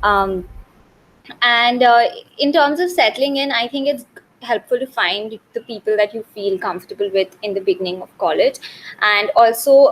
Um, and in terms of settling in, I think it's helpful to find the people that you feel comfortable with in the beginning of college, and also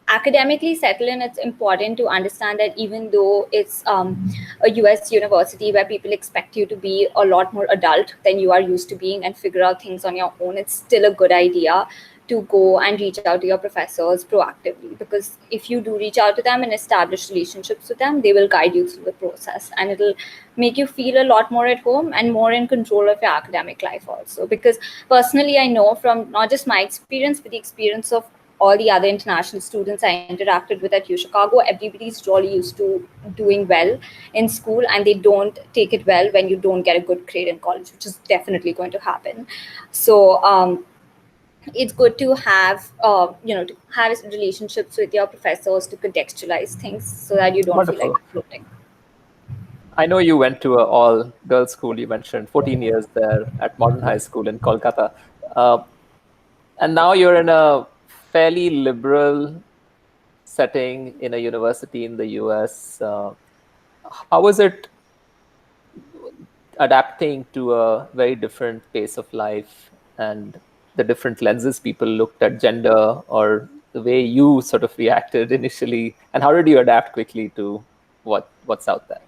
academically settle in. It's important to understand that even though it's a US university where people expect you to be a lot more adult than you are used to being and figure out things on your own, it's still a good idea to go and reach out to your professors proactively, because if you do reach out to them and establish relationships with them, they will guide you through the process, and it'll make you feel a lot more at home and more in control of your academic life also. Because personally, I know from not just my experience but the experience of all the other international students I interacted with at UChicago, everybody's really used to doing well in school, and they don't take it well when you don't get a good grade in college, which is definitely going to happen. So it's good to have to have relationships with your professors to contextualize things so that you don't feel like Wonderful. you're floating. I know you went to an all girls school. You mentioned 14 years there at Modern High School in Kolkata. Uh, and now you're in a fairly liberal setting in a university in the US. How was it adapting to a very different pace of life and the different lenses people looked at gender, or the way you sort of reacted initially, and how did you adapt quickly to what's out there?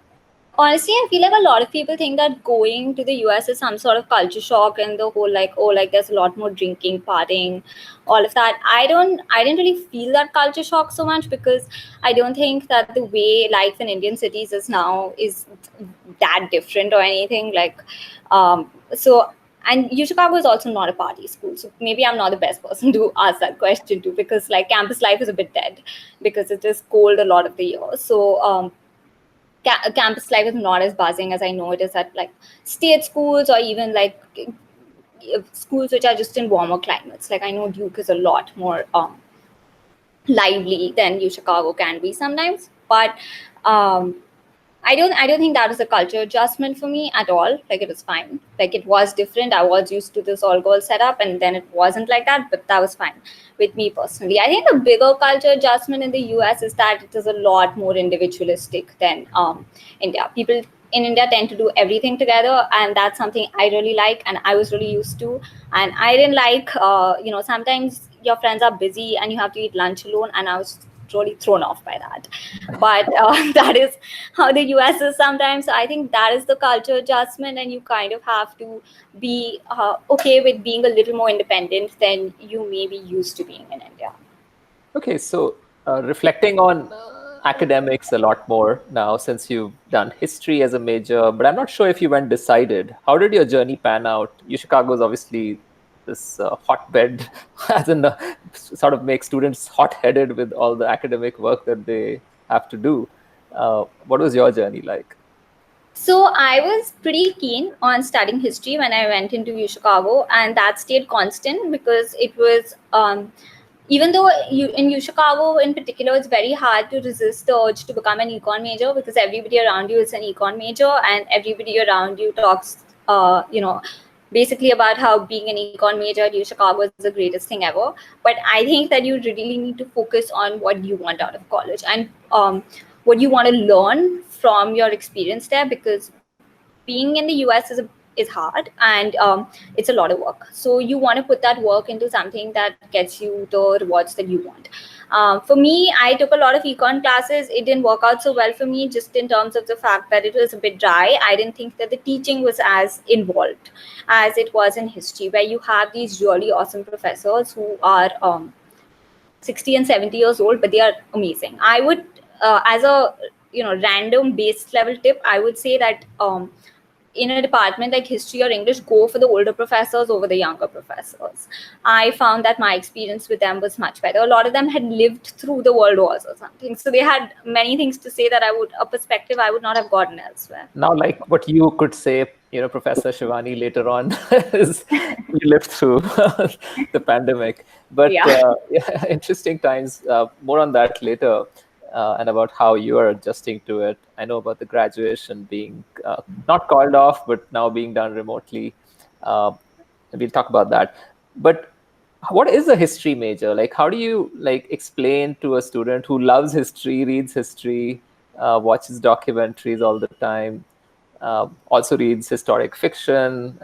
Honestly, I feel like a lot of people think that going to the US is some sort of culture shock, and the whole like, oh, like there's a lot more drinking, partying, all of that. I didn't really feel that culture shock so much, because I don't think that the way life in Indian cities is now is that different or anything. So and UChicago is also not a party school, so maybe I'm not the best person to ask that question to, because like campus life is a bit dead because it is cold a lot of the year. So campus life is not as buzzing as I know it is at like state schools, or even like schools which are just in warmer climates. Like I know Duke is a lot more lively than UChicago can be sometimes, but um, I don't think that was a culture adjustment for me at all. Like it was fine. Like it was different. I was used to this all girl setup, and then it wasn't like that, but that was fine with me personally. I think the bigger culture adjustment in the US is that it is a lot more individualistic than India. People in India tend to do everything together, and that's something I really like and I was really used to. And I didn't like sometimes your friends are busy and you have to eat lunch alone, and I was really thrown off by that. But that is how the US is sometimes. So I think that is the culture adjustment, and you kind of have to be okay with being a little more independent than you may be used to being in India. Okay, so reflecting on academics a lot more now since you've done history as a major, but I'm not sure if you went decided. How did your journey pan out? Chicago is obviously this hotbed, as in sort of make students hot-headed with all the academic work that they have to do. What was your journey like? So I was pretty keen on studying history when I went into UChicago, and that stayed constant because it was even though you in UChicago in particular, it's very hard to resist the urge to become an econ major, because everybody around you is an econ major, and everybody around you talks, basically about how being an econ major at UChicago is the greatest thing ever. But I think that you really need to focus on what you want out of college, and what you want to learn from your experience there, because being in the US is hard, and it's a lot of work. So you want to put that work into something that gets you the rewards that you want. For me, I took a lot of econ classes. It didn't work out so well for me, just in terms of the fact that it was a bit dry. I didn't think that the teaching was as involved as it was in history, where you have these really awesome professors who are 60 and 70 years old, but they are amazing. I would, as a random base level tip, I would say that in a department like history or English, go for the older professors over the younger professors. I found that my experience with them was much better. A lot of them had lived through the world wars or something, so they had many things to say that a perspective I would not have gotten elsewhere. Now, like what you could say, Professor Shivani later on is we lived through the pandemic. But Yeah. yeah, interesting times. More on that later, and about how you are adjusting to it. I know about the graduation being not called off, but now being done remotely. And we'll talk about that. But what is a history major? Like, how do you like explain to a student who loves history, reads history? watches documentaries all the time, also reads historic fiction.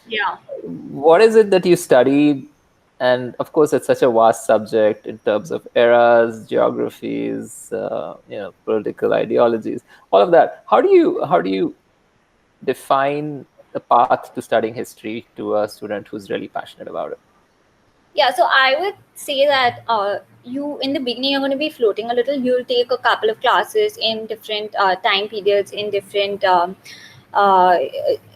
Yeah. What is it that you studied? And of course, it's such a vast subject in terms of eras, geographies, political ideologies, all of that. How do you define the path to studying history to a student who's really passionate about it? Yeah, so I would say that you in the beginning you're going to be floating a little. You'll take a couple of classes in different time periods, in different uh,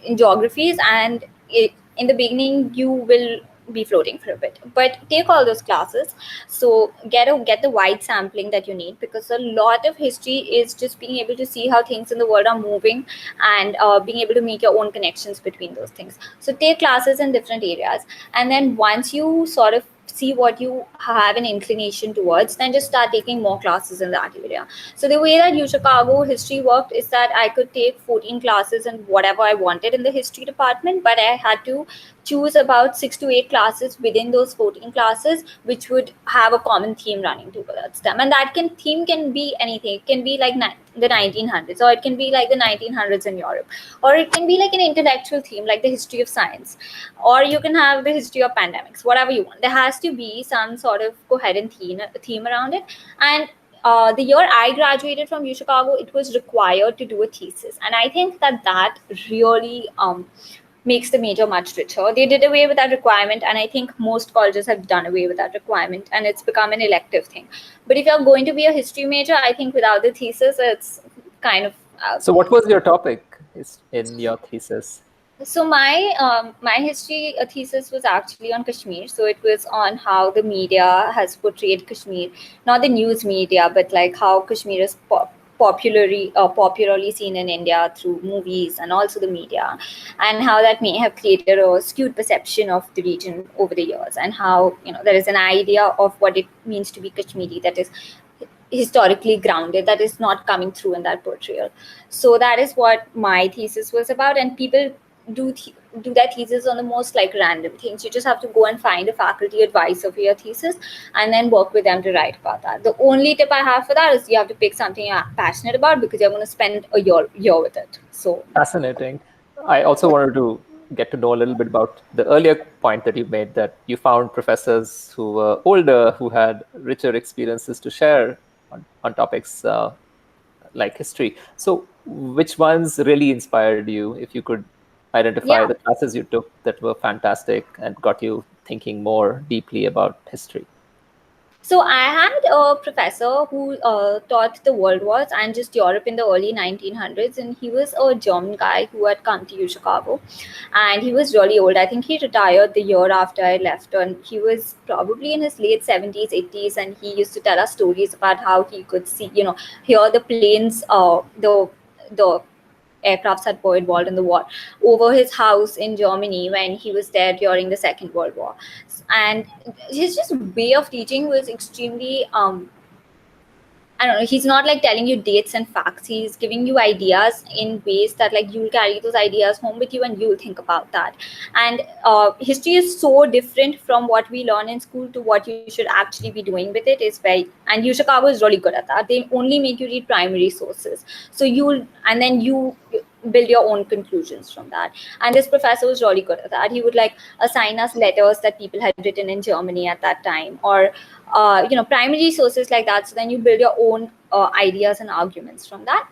in geographies, and in the beginning you will be floating for a bit. But take all those classes, so get the wide sampling that you need, because a lot of history is just being able to see how things in the world are moving, and being able to make your own connections between those things. So take classes in different areas, and then once you sort of see what you have an inclination towards, then just start taking more classes in that area. So the way that UChicago history worked is that I could take 14 classes in whatever I wanted in the history department, but I had to choose about 6 to 8 classes within those 14 classes, which would have a common theme running towards them. And that theme can be anything. It can be like the 1900s, or it can be like the 1900s in Europe, or it can be like an intellectual theme like the history of science, or you can have the history of pandemics, whatever you want. There has to be some sort of coherent theme around it. And the year I graduated from UChicago, it was required to do a thesis, and I think that really makes the major much richer. They did away with that requirement, and I think most colleges have done away with that requirement, and it's become an elective thing. But if you're going to be a history major, I think without the thesis, it's kind of So, what was your topic is in your thesis? so my history thesis was actually on Kashmir. So it was on how the media has portrayed Kashmir, not the news media, but like how Kashmir is popularly seen in India through movies and also the media, and how that may have created a skewed perception of the region over the years, and how there is an idea of what it means to be Kashmiri that is historically grounded, that is not coming through in that portrayal. So that is what my thesis was about. And people do that thesis on the most like random things. You just have to go and find a faculty advisor for your thesis, and then work with them to write about that. The only tip I have for that is you have to pick something you're passionate about, because you're going to spend a year with it. So Fascinating. I also wanted to get to know a little bit about the earlier point that you made, that you found professors who were older, who had richer experiences to share on topics like history. So, which ones really inspired you? If you could identify yeah. the classes you took that were fantastic and got you thinking more deeply about history. So I had a professor who taught the World Wars and just Europe in the early 1900s, and he was a German guy who had come to Chicago, and he was really old. I think he retired the year after I left, and he was probably in his late 70s, 80s, and he used to tell us stories about how he could see, hear the planes, the aircrafts that were involved in the war over his house in Germany when he was there during the Second World War. And his just way of teaching was extremely I don't know, he's not like telling you dates and facts. He's giving you ideas in ways that like you'll carry those ideas home with you and you'll think about that. And history is so different from what we learn in school to what you should actually be doing with it. Is very, and UChicago is really good at that. They only make you read primary sources. So and then you build your own conclusions from that. And this professor was really good at that. He would like assign us letters that people had written in Germany at that time, or primary sources like that. So then you build your own ideas and arguments from that.